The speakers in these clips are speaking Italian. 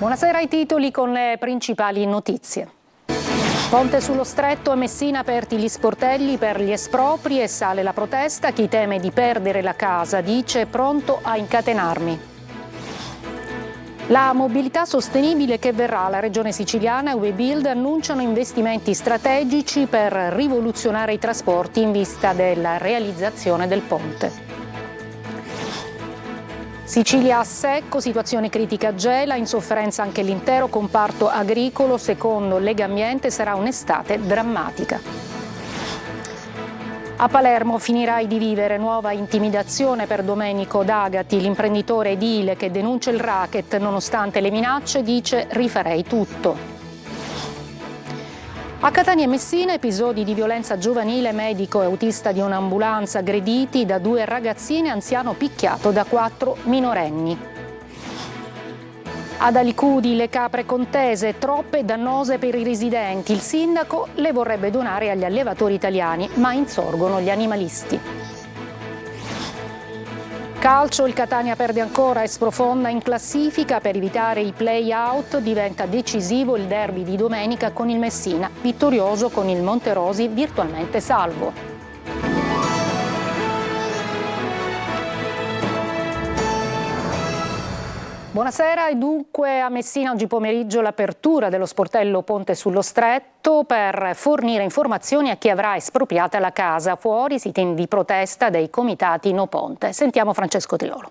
Buonasera, ai titoli con le principali notizie. Ponte sullo Stretto, a Messina aperti gli sportelli per gli espropri e sale la protesta. Chi teme di perdere la casa dice pronto a incatenarmi. La mobilità sostenibile che verrà. La regione siciliana e Webuild annunciano investimenti strategici per rivoluzionare i trasporti in vista della realizzazione del ponte. Sicilia a secco, situazione critica gela, in sofferenza anche l'intero comparto agricolo. Secondo Legambiente sarà un'estate drammatica. A Palermo finirai di vivere, nuova intimidazione per Domenico D'Agati, l'imprenditore edile che denuncia il racket nonostante le minacce, dice rifarei tutto. A Catania e Messina episodi di violenza giovanile, medico e autista di un'ambulanza aggrediti da 2 ragazzine, anziano picchiato da 4 minorenni. Ad Alicudi le capre contese, troppe e dannose per i residenti. Il sindaco le vorrebbe donare agli allevatori italiani, ma insorgono gli animalisti. Calcio, il Catania perde ancora e sprofonda in classifica. Per evitare i play-out diventa decisivo il derby di domenica con il Messina, vittorioso con il Monterosi virtualmente salvo. Buonasera, e dunque a Messina oggi pomeriggio l'apertura dello sportello Ponte sullo Stretto per fornire informazioni a chi avrà espropriata la casa. Fuori sit-in di protesta dei comitati No Ponte. Sentiamo Francesco Tilolo.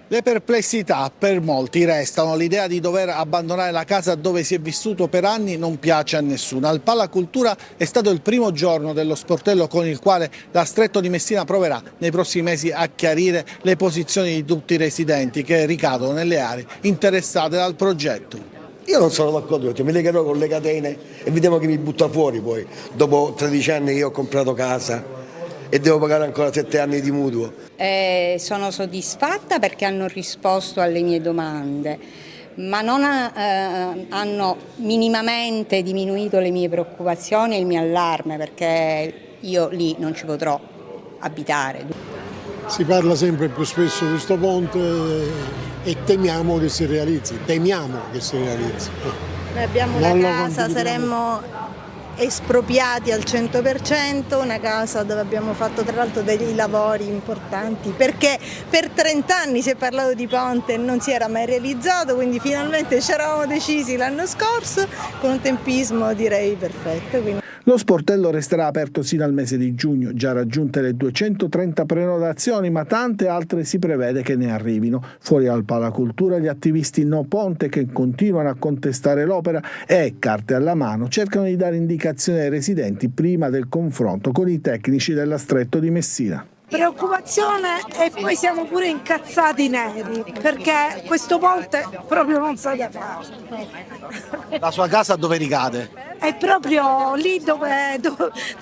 Le perplessità per molti restano. L'idea di dover abbandonare la casa dove si è vissuto per anni non piace a nessuno. Al Pala Cultura è stato il primo giorno dello sportello con il quale la Stretto di Messina proverà nei prossimi mesi a chiarire le posizioni di tutti i residenti che ricadono nelle aree interessate dal progetto. Io non sono d'accordo, mi legherò con le catene e vediamo chi mi butta fuori poi. Dopo 13 anni che io ho comprato casa e devo pagare ancora 7 anni di mutuo. Sono soddisfatta perché hanno risposto alle mie domande, ma non hanno minimamente diminuito le mie preoccupazioni e il mio allarme, perché io lì non ci potrò abitare. Si parla sempre più spesso di questo ponte e temiamo che si realizzi, Noi abbiamo una casa, saremmo espropriati al 100%, una casa dove abbiamo fatto tra l'altro dei lavori importanti, perché per 30 anni si è parlato di ponte e non si era mai realizzato, quindi finalmente ci eravamo decisi l'anno scorso con un tempismo direi perfetto. Lo sportello resterà aperto sino al mese di giugno, già raggiunte le 230 prenotazioni, ma tante altre si prevede che ne arrivino. Fuori al Pala Cultura gli attivisti No Ponte, che continuano a contestare l'opera e, carte alla mano, cercano di dare indicazioni ai residenti prima del confronto con i tecnici della Stretto di Messina. Preoccupazione, e poi siamo pure incazzati neri perché questo ponte proprio non sa da fare. La sua casa dove ricade? È proprio lì dove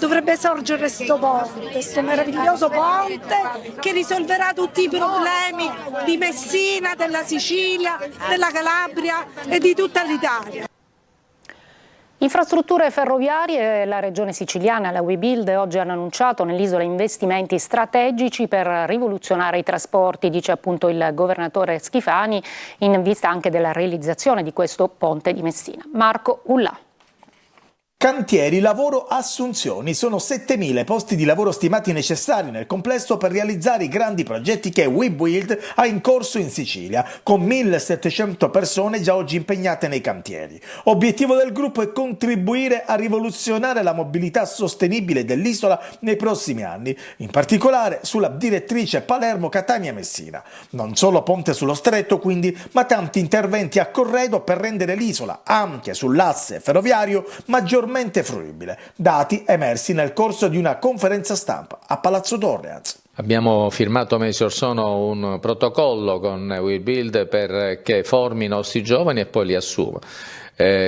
dovrebbe sorgere questo ponte, questo meraviglioso ponte che risolverà tutti i problemi di Messina, della Sicilia, della Calabria e di tutta l'Italia. Infrastrutture ferroviarie, la regione siciliana e la Webuild oggi hanno annunciato nell'isola investimenti strategici per rivoluzionare i trasporti, dice appunto il governatore Schifani, in vista anche della realizzazione di questo ponte di Messina. Marco Ullà. Cantieri, lavoro, assunzioni. Sono 7.000 posti di lavoro stimati necessari nel complesso per realizzare i grandi progetti che Webuild ha in corso in Sicilia, con 1.700 persone già oggi impegnate nei cantieri. Obiettivo del gruppo è contribuire a rivoluzionare la mobilità sostenibile dell'isola nei prossimi anni, in particolare sulla direttrice Palermo-Catania-Messina. Non solo ponte sullo Stretto, quindi, ma tanti interventi a corredo per rendere l'isola, anche sull'asse ferroviario, maggiormente fruibile, dati emersi nel corso di una conferenza stampa a Palazzo Torre. Abbiamo firmato mesi or sono un protocollo con Webuild perché formi i nostri giovani e poi li assuma.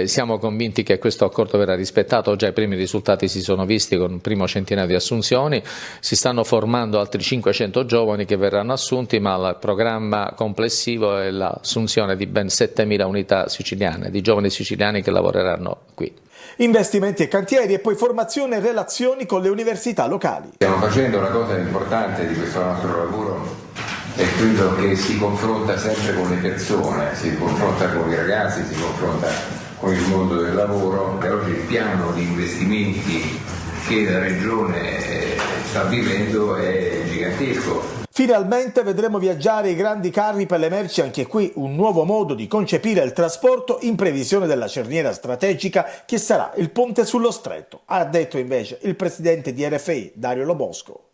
Siamo convinti che questo accordo verrà rispettato, già i primi risultati si sono visti con un primo centinaio di assunzioni, si stanno formando altri 500 giovani che verranno assunti, ma il programma complessivo è l'assunzione di ben 7.000 unità siciliane, di giovani siciliani che lavoreranno qui. Investimenti e cantieri e poi formazione e relazioni con le università locali. Stiamo facendo una cosa importante di questo nostro lavoro e credo che si confronta sempre con le persone, si confronta con i ragazzi, si confronta con il mondo del lavoro, e oggi il piano di investimenti che la Regione sta vivendo è gigantesco. Finalmente vedremo viaggiare i grandi carri per le merci, anche qui un nuovo modo di concepire il trasporto in previsione della cerniera strategica che sarà il ponte sullo Stretto, ha detto invece il presidente di RFI, Dario Lo Bosco.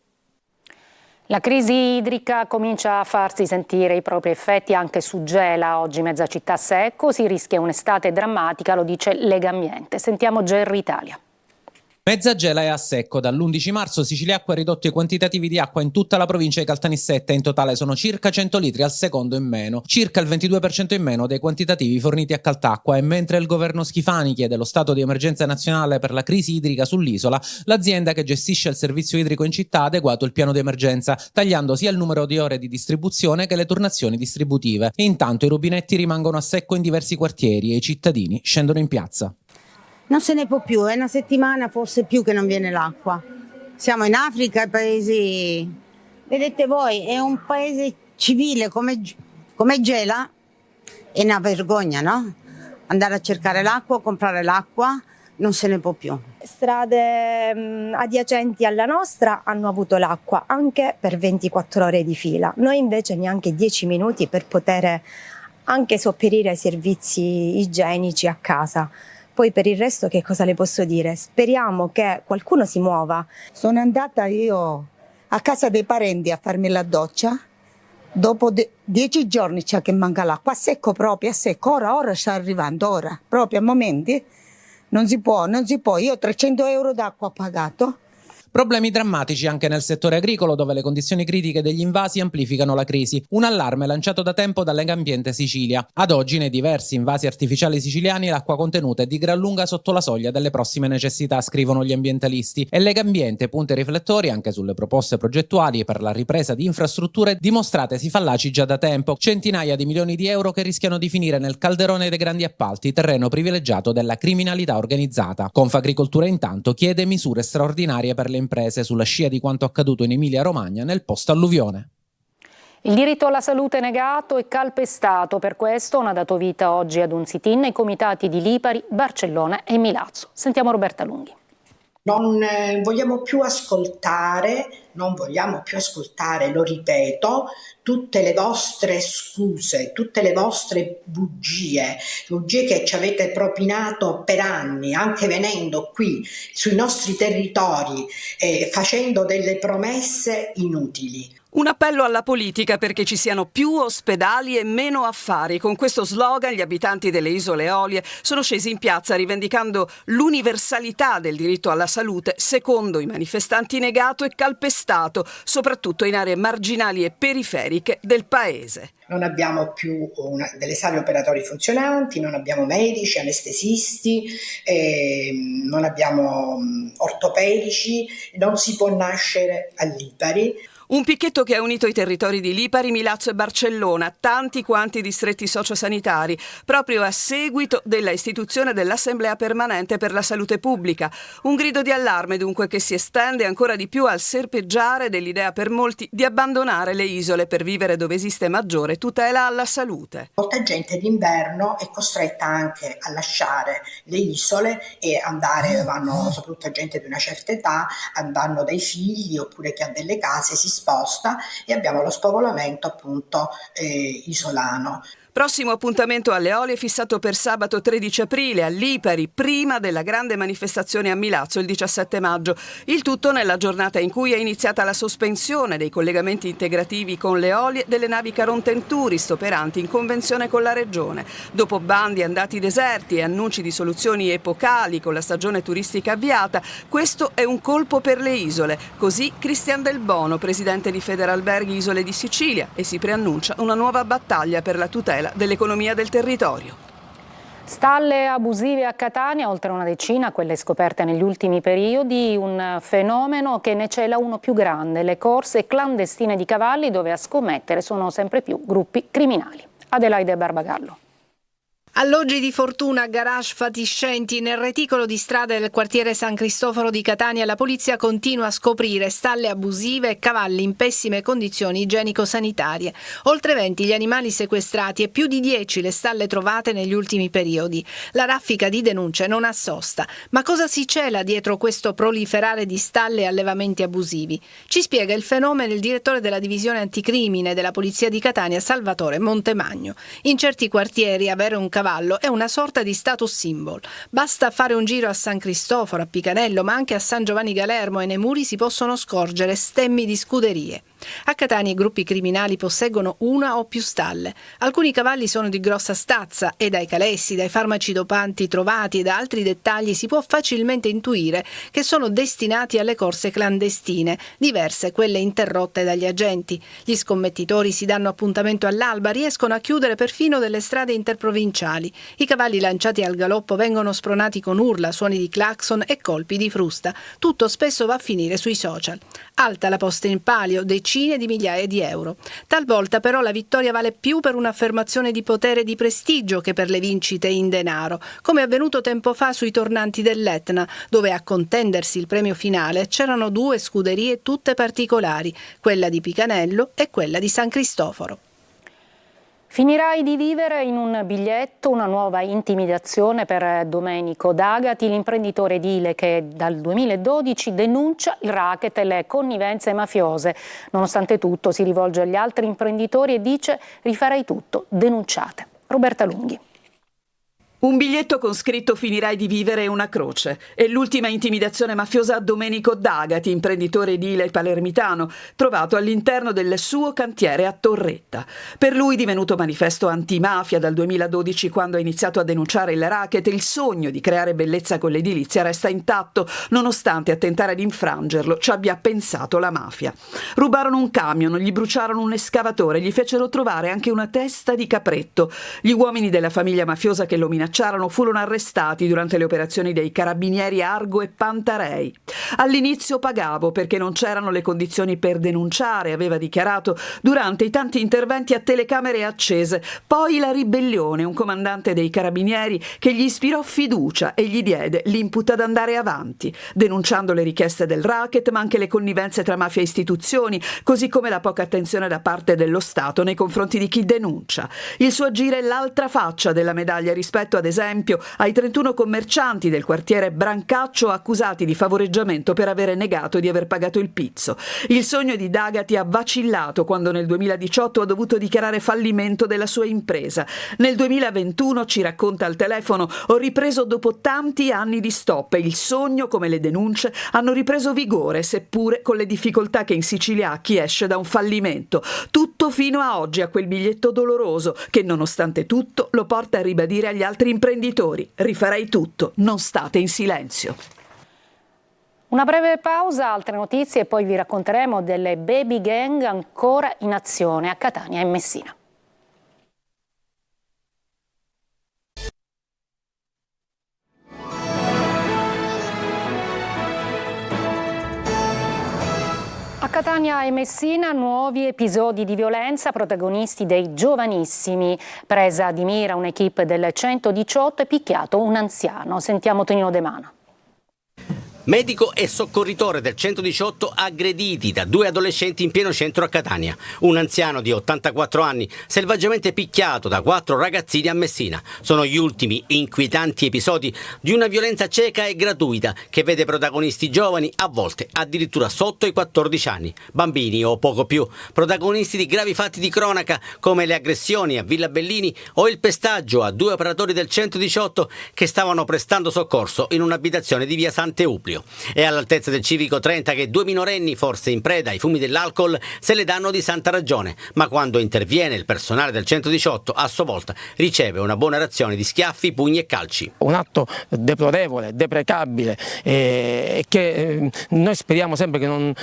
La crisi idrica comincia a farsi sentire i propri effetti anche su Gela. Oggi mezza città a secco, si rischia un'estate drammatica, lo dice Legambiente. Sentiamo GR Italia. Mezza Gela è a secco. Dall'11 marzo Siciliacque ha ridotto i quantitativi di acqua in tutta la provincia di Caltanissetta. In totale sono circa 100 litri al secondo in meno, circa il 22% in meno dei quantitativi forniti a Caltacqua. E mentre il governo Schifani chiede lo stato di emergenza nazionale per la crisi idrica sull'isola, l'azienda che gestisce il servizio idrico in città ha adeguato il piano di emergenza, tagliando sia il numero di ore di distribuzione che le turnazioni distributive. Intanto i rubinetti rimangono a secco in diversi quartieri e i cittadini scendono in piazza. Non se ne può più, è una settimana forse più che non viene l'acqua. Siamo in Africa, i paesi, vedete voi, è un paese civile come Gela, è una vergogna, no? Andare a cercare l'acqua, comprare l'acqua, non se ne può più. Strade adiacenti alla nostra hanno avuto l'acqua anche per 24 ore di fila, noi invece neanche 10 minuti per poter anche sopperire ai servizi igienici a casa. Poi per il resto che cosa le posso dire? Speriamo che qualcuno si muova. Sono andata io a casa dei parenti a farmi la doccia. Dopo 10 giorni c'è che manca l'acqua, a secco proprio, a secco. Ora sta arrivando, ora. Proprio a momenti non si può. Io ho 300 euro d'acqua ho pagato. Problemi drammatici anche nel settore agricolo, dove le condizioni critiche degli invasi amplificano la crisi. Un allarme lanciato da tempo da Legambiente Sicilia. Ad oggi nei diversi invasi artificiali siciliani l'acqua contenuta è di gran lunga sotto la soglia delle prossime necessità, scrivono gli ambientalisti. E Legambiente punta i riflettori anche sulle proposte progettuali per la ripresa di infrastrutture dimostratesi fallaci già da tempo. Centinaia di milioni di euro che rischiano di finire nel calderone dei grandi appalti, terreno privilegiato della criminalità organizzata. Confagricoltura intanto chiede misure straordinarie per le imprese sulla scia di quanto accaduto in Emilia-Romagna nel post-alluvione. Il diritto alla salute negato e calpestato, per questo ha dato vita oggi ad un sit-in ai comitati di Lipari, Barcellona e Milazzo. Sentiamo Roberta Lunghi. Non vogliamo più ascoltare, lo ripeto, tutte le vostre scuse, tutte le vostre bugie che ci avete propinato per anni, anche venendo qui sui nostri territori, facendo delle promesse inutili. Un appello alla politica perché ci siano più ospedali e meno affari. Con questo slogan gli abitanti delle Isole Eolie sono scesi in piazza rivendicando l'universalità del diritto alla salute, secondo i manifestanti negato e calpestato, soprattutto in aree marginali e periferiche del paese. Non abbiamo più delle sale operatori funzionanti, non abbiamo medici, anestesisti, non abbiamo ortopedici, non si può nascere a Lipari. Un picchetto che ha unito i territori di Lipari, Milazzo e Barcellona, tanti quanti distretti sociosanitari, proprio a seguito della istituzione dell'Assemblea Permanente per la Salute Pubblica. Un grido di allarme dunque che si estende ancora di più al serpeggiare dell'idea per molti di abbandonare le isole per vivere dove esiste maggiore tutela alla salute. Molta gente d'inverno è costretta anche a lasciare le isole e vanno soprattutto gente di una certa età, vanno dai figli oppure chi ha delle case, si sposta e abbiamo lo spopolamento appunto isolano. Prossimo appuntamento alle Eolie fissato per sabato 13 aprile a Lipari, prima della grande manifestazione a Milazzo il 17 maggio. Il tutto nella giornata in cui è iniziata la sospensione dei collegamenti integrativi con le Eolie delle navi Caronten Tourist operanti in convenzione con la Regione. Dopo bandi andati deserti e annunci di soluzioni epocali con la stagione turistica avviata, questo è un colpo per le isole. Così Cristian Del Bono, presidente di Federalberghi Isole di Sicilia, e si preannuncia una nuova battaglia per la tutela dell'economia del territorio. Stalle abusive a Catania, oltre una decina, quelle scoperte negli ultimi periodi, un fenomeno che ne cela uno più grande, le corse clandestine di cavalli dove a scommettere sono sempre più gruppi criminali. Adelaide Barbagallo. Alloggi di fortuna, garage fatiscenti. Nel reticolo di strade del quartiere San Cristoforo di Catania la polizia continua a scoprire stalle abusive e cavalli in pessime condizioni igienico-sanitarie. Oltre 20 gli animali sequestrati e più di 10 le stalle trovate negli ultimi periodi. La raffica di denunce non ha sosta. Ma cosa si cela dietro questo proliferare di stalle e allevamenti abusivi? Ci spiega il fenomeno il direttore della divisione anticrimine della polizia di Catania, Salvatore Montemagno. In certi quartieri avere un cavallo è una sorta di status symbol. Basta fare un giro a San Cristoforo, a Picanello, ma anche a San Giovanni Galermo e nei muri si possono scorgere stemmi di scuderie. A Catania i gruppi criminali posseggono una o più stalle. Alcuni cavalli sono di grossa stazza e dai calessi, dai farmaci dopanti trovati e da altri dettagli si può facilmente intuire che sono destinati alle corse clandestine, diverse quelle interrotte dagli agenti. Gli scommettitori si danno appuntamento all'alba, riescono a chiudere perfino delle strade interprovinciali. I cavalli lanciati al galoppo vengono spronati con urla, suoni di clacson e colpi di frusta. Tutto spesso va a finire sui social. Alta la posta in palio, decine di migliaia di euro. Talvolta però la vittoria vale più per un'affermazione di potere e di prestigio che per le vincite in denaro, come è avvenuto tempo fa sui tornanti dell'Etna, dove a contendersi il premio finale c'erano 2 scuderie tutte particolari, quella di Picanello e quella di San Cristoforo. Finirai di vivere in un biglietto, una nuova intimidazione per Domenico D'Agati, l'imprenditore edile che dal 2012 denuncia il racket e le connivenze mafiose. Nonostante tutto si rivolge agli altri imprenditori e dice: rifarei tutto, denunciate. Roberta Lunghi. Un biglietto con scritto "finirai di vivere" e una croce. È l'ultima intimidazione mafiosa a Domenico D'Agati, imprenditore edile palermitano, trovato all'interno del suo cantiere a Torretta. Per lui, divenuto manifesto antimafia dal 2012, quando ha iniziato a denunciare il racket, il sogno di creare bellezza con l'edilizia resta intatto, nonostante a tentare di infrangerlo ci abbia pensato la mafia. Rubarono un camion, gli bruciarono un escavatore, gli fecero trovare anche una testa di capretto. Gli uomini della famiglia mafiosa che lo minacciarono furono arrestati durante le operazioni dei carabinieri Argo e Pantarei. All'inizio pagavo perché non c'erano le condizioni per denunciare, aveva dichiarato durante i tanti interventi a telecamere accese. Poi la ribellione, un comandante dei carabinieri che gli ispirò fiducia e gli diede l'input ad andare avanti, denunciando le richieste del racket ma anche le connivenze tra mafia e istituzioni, così come la poca attenzione da parte dello Stato nei confronti di chi denuncia. Il suo agire è l'altra faccia della medaglia rispetto ad esempio ai 31 commercianti del quartiere Brancaccio accusati di favoreggiamento per avere negato di aver pagato il pizzo. Il sogno di D'Agati ha vacillato quando nel 2018 ha dovuto dichiarare fallimento della sua impresa. Nel 2021, ci racconta al telefono, ho ripreso dopo tanti anni di stop e il sogno, come le denunce, hanno ripreso vigore, seppure con le difficoltà che in Sicilia ha chi esce da un fallimento. Tutto fino a oggi, a quel biglietto doloroso che nonostante tutto lo porta a ribadire agli altri imprenditori: rifarei tutto, non state in silenzio. Una breve pausa, altre notizie e poi vi racconteremo delle baby gang ancora in azione a Catania e Messina. A Catania e Messina nuovi episodi di violenza, protagonisti dei giovanissimi. Presa di mira un'equipe del 118 e picchiato un anziano. Sentiamo Tonino De Mano. Medico e soccorritore del 118 aggrediti da 2 adolescenti in pieno centro a Catania. Un anziano di 84 anni selvaggiamente picchiato da 4 ragazzini a Messina. Sono gli ultimi inquietanti episodi di una violenza cieca e gratuita che vede protagonisti giovani, a volte addirittura sotto i 14 anni. Bambini o poco più, protagonisti di gravi fatti di cronaca come le aggressioni a Villa Bellini o il pestaggio a 2 operatori del 118 che stavano prestando soccorso in un'abitazione di via Sant'Euplio. È all'altezza del civico 30 che 2 minorenni, forse in preda ai fumi dell'alcol, se le danno di santa ragione, ma quando interviene il personale del 118 a sua volta riceve una buona razione di schiaffi, pugni e calci. Un atto deplorevole, deprecabile, che noi speriamo sempre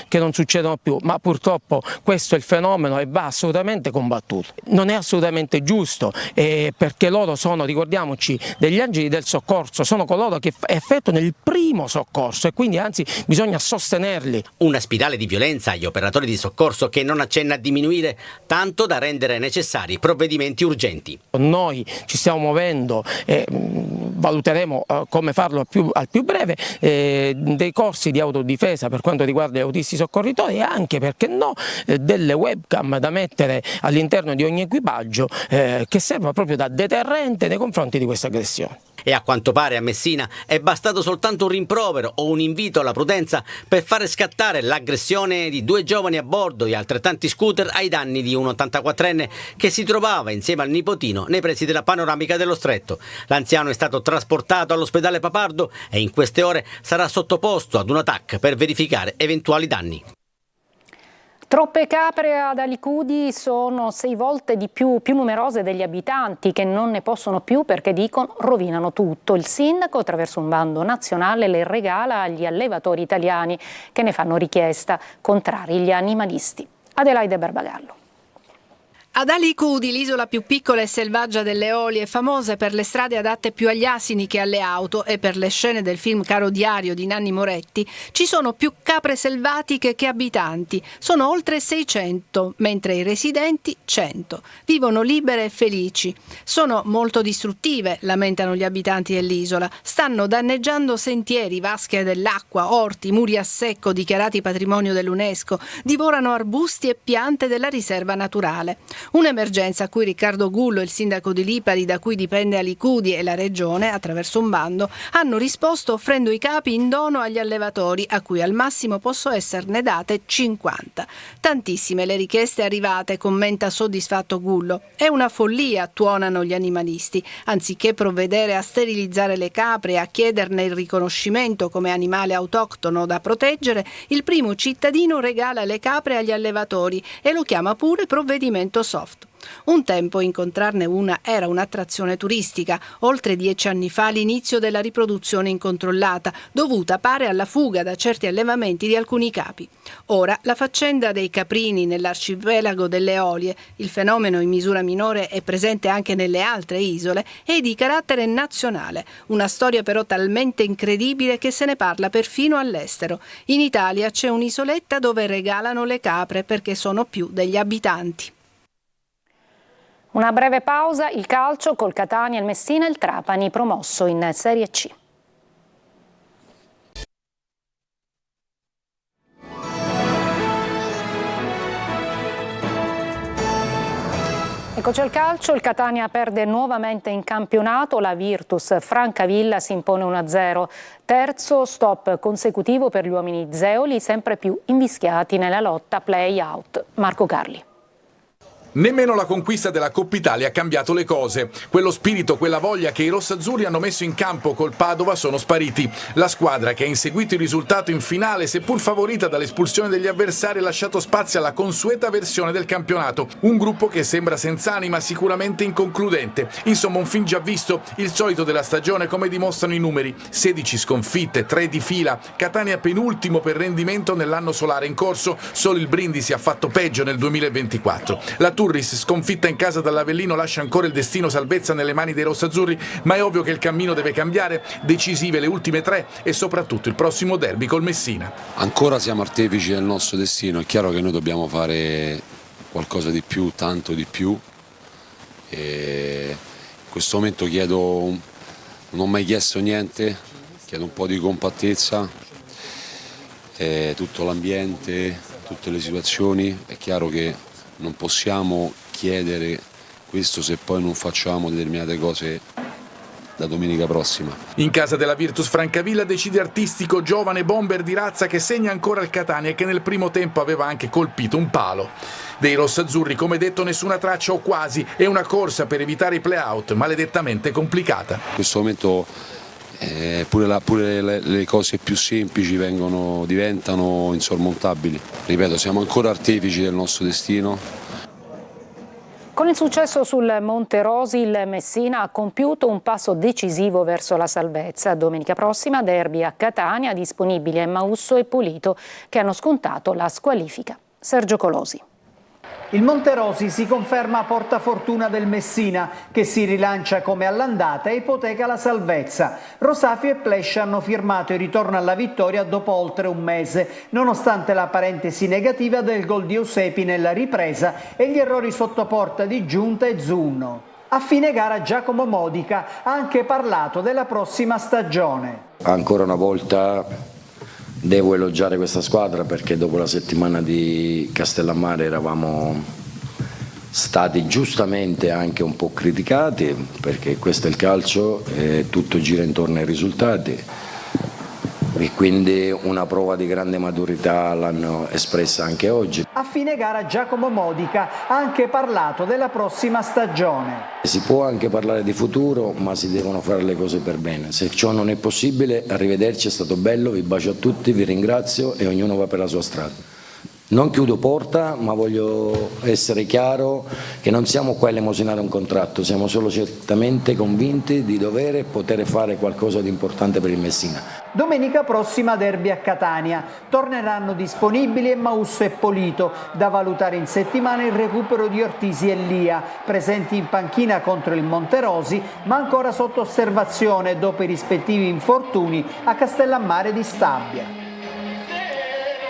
che non succedano più, ma purtroppo questo è il fenomeno e va assolutamente combattuto. Non è assolutamente giusto, perché loro sono, ricordiamoci, degli angeli del soccorso, sono coloro che effettuano il primo soccorso. soccorso e quindi anzi bisogna sostenerli. Una spirale di violenza agli operatori di soccorso che non accenna a diminuire, tanto da rendere necessari provvedimenti urgenti. Noi ci stiamo muovendo e valuteremo come farlo al più breve, dei corsi di autodifesa per quanto riguarda gli autisti soccorritori e anche, perché no, delle webcam da mettere all'interno di ogni equipaggio che serva proprio da deterrente nei confronti di questa aggressione. E a quanto pare a Messina è bastato soltanto un rimprovero o un invito alla prudenza per fare scattare l'aggressione di 2 giovani a bordo di altrettanti scooter ai danni di un 84enne che si trovava insieme al nipotino nei pressi della panoramica dello Stretto. L'anziano è stato trasportato all'ospedale Papardo e in queste ore sarà sottoposto ad una TAC per verificare eventuali danni. Troppe capre ad Alicudi sono 6 volte di più numerose degli abitanti che non ne possono più perché dicono rovinano tutto. Il sindaco attraverso un bando nazionale le regala agli allevatori italiani che ne fanno richiesta, contrari gli animalisti. Adelaide Barbagallo. Ad Alicudi, l'isola più piccola e selvaggia delle Eolie, famosa per le strade adatte più agli asini che alle auto e per le scene del film Caro Diario di Nanni Moretti, ci sono più capre selvatiche che abitanti. Sono oltre 600, mentre i residenti 100. Vivono libere e felici. Sono molto distruttive, lamentano gli abitanti dell'isola. Stanno danneggiando sentieri, vasche dell'acqua, orti, muri a secco dichiarati patrimonio dell'UNESCO. Divorano arbusti e piante della riserva naturale. Un'emergenza a cui Riccardo Gullo, il sindaco di Lipari, da cui dipende Alicudi, e la regione, attraverso un bando, hanno risposto offrendo i capi in dono agli allevatori, a cui al massimo possono esserne date 50. Tantissime le richieste arrivate, commenta soddisfatto Gullo. È una follia, tuonano gli animalisti. Anziché provvedere a sterilizzare le capre e a chiederne il riconoscimento come animale autoctono da proteggere, il primo cittadino regala le capre agli allevatori e lo chiama pure provvedimento soft. Un tempo incontrarne una era un'attrazione turistica, oltre 10 anni fa l'inizio della riproduzione incontrollata, dovuta pare alla fuga da certi allevamenti di alcuni capi. Ora la faccenda dei caprini nell'arcipelago delle Eolie, il fenomeno in misura minore è presente anche nelle altre isole, è di carattere nazionale, una storia però talmente incredibile che se ne parla perfino all'estero. In Italia c'è un'isoletta dove regalano le capre perché sono più degli abitanti. Una breve pausa, il calcio col Catania, il Messina e il Trapani promosso in Serie C. Eccoci al calcio, il Catania perde nuovamente in campionato, la Virtus Francavilla si impone 1-0. Terzo stop consecutivo per gli uomini zeoli, sempre più invischiati nella lotta play-out. Marco Carli. Nemmeno la conquista della Coppa Italia ha cambiato le cose. Quello spirito, quella voglia che i rossazzurri hanno messo in campo col Padova sono spariti. La squadra che ha inseguito il risultato in finale, seppur favorita dall'espulsione degli avversari, ha lasciato spazio alla consueta versione del campionato. Un gruppo che sembra senza anima, sicuramente inconcludente. Insomma, un film già visto, il solito della stagione come dimostrano i numeri. 16 sconfitte, 3 di fila. Catania penultimo per rendimento nell'anno solare in corso. Solo il Brindisi ha fatto peggio nel 2024. La Turris, sconfitta in casa dall'Avellino, lascia ancora il destino salvezza nelle mani dei rossazzurri, ma è ovvio che il cammino deve cambiare. Decisive le ultime 3 e soprattutto il prossimo derby col Messina. Ancora siamo artefici del nostro destino, è chiaro che noi dobbiamo fare qualcosa di più, tanto di più. E in questo momento non ho mai chiesto niente, chiedo un po' di compattezza, tutto l'ambiente, tutte le situazioni. È chiaro che non possiamo chiedere questo se poi non facciamo determinate cose da domenica prossima. In casa della Virtus Francavilla decide artistico, giovane bomber di razza che segna ancora il Catania e che nel primo tempo aveva anche colpito un palo. Dei rossazzurri, come detto, nessuna traccia o quasi, è una corsa per evitare i play-out maledettamente complicata. In questo momento pure le cose più semplici diventano insormontabili. Ripeto, siamo ancora artefici del nostro destino. Con il successo sul Monte Rosi, il Messina ha compiuto un passo decisivo verso la salvezza. Domenica prossima derby a Catania, disponibili Mausso e Pulito, che hanno scontato la squalifica. Sergio Colosi. Il Monterosi si conferma portafortuna del Messina, che si rilancia come all'andata e ipoteca la salvezza. Rosafio e Plescia hanno firmato il ritorno alla vittoria dopo oltre un mese, nonostante la parentesi negativa del gol di Eusepi nella ripresa e gli errori sotto porta di Giunta e Zunno. A fine gara Giacomo Modica ha anche parlato della prossima stagione. Ancora una volta devo elogiare questa squadra, perché dopo la settimana di Castellammare eravamo stati giustamente anche un po' criticati, perché questo è il calcio e tutto gira intorno ai risultati, e quindi una prova di grande maturità l'hanno espressa anche oggi. A fine gara Giacomo Modica ha anche parlato della prossima stagione. Si può anche parlare di futuro, ma si devono fare le cose per bene. Se ciò non è possibile, arrivederci, è stato bello, vi bacio a tutti, vi ringrazio e ognuno va per la sua strada. Non chiudo porta, ma voglio essere chiaro che non siamo qua a elemosinare un contratto, siamo solo certamente convinti di dover poter fare qualcosa di importante per il Messina. Domenica prossima derby a Catania. Torneranno disponibili Mausso e Polito, da valutare in settimana il recupero di Ortisi e Lia, presenti in panchina contro il Monterosi, ma ancora sotto osservazione dopo i rispettivi infortuni a Castellammare di Stabia.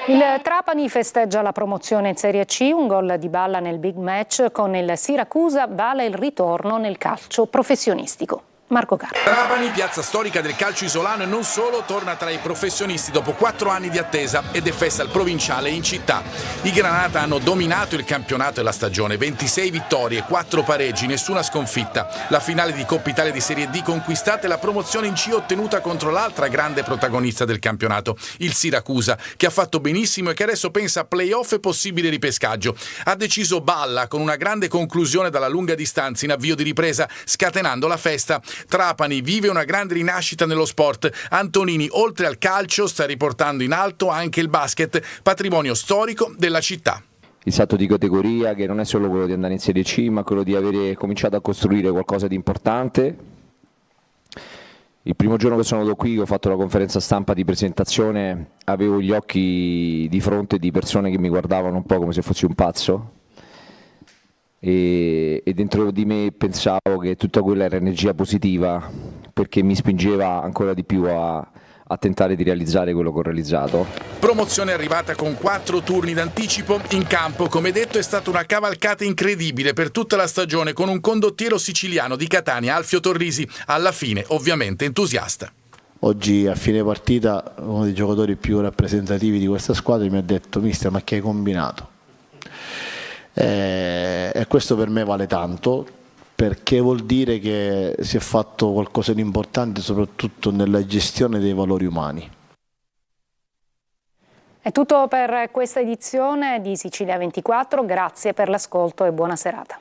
Il Trapani festeggia la promozione in Serie C, un gol di Balla nel big match con il Siracusa vale il ritorno nel calcio professionistico. Marco Carlo. Trapani, piazza storica del calcio isolano e non solo, torna tra i professionisti dopo 4 anni di attesa ed è festa al provinciale in città. I Granata hanno dominato il campionato e la stagione, 26 vittorie, 4 pareggi, nessuna sconfitta. La finale di Coppa Italia di Serie D conquistata e la promozione in C ottenuta contro l'altra grande protagonista del campionato, il Siracusa, che ha fatto benissimo e che adesso pensa a play-off e possibile ripescaggio. Ha deciso Balla con una grande conclusione dalla lunga distanza in avvio di ripresa, scatenando la festa. Trapani vive una grande rinascita nello sport. Antonini, oltre al calcio, sta riportando in alto anche il basket, patrimonio storico della città. Il salto di categoria, che non è solo quello di andare in Serie C, ma quello di avere cominciato a costruire qualcosa di importante. Il primo giorno che sono andato qui, ho fatto la conferenza stampa di presentazione, avevo gli occhi di fronte di persone che mi guardavano un po' come se fossi un pazzo. E dentro di me pensavo che tutta quella era energia positiva, perché mi spingeva ancora di più a tentare di realizzare quello che ho realizzato. Promozione arrivata con 4 turni d'anticipo. In campo, come detto, è stata una cavalcata incredibile per tutta la stagione, con un condottiero siciliano di Catania, Alfio Torrisi, alla fine ovviamente entusiasta. Oggi a fine partita uno dei giocatori più rappresentativi di questa squadra mi ha detto: mister, ma che hai combinato? E questo per me vale tanto, perché vuol dire che si è fatto qualcosa di importante soprattutto nella gestione dei valori umani. È tutto per questa edizione di Sicilia 24, grazie per l'ascolto e buona serata.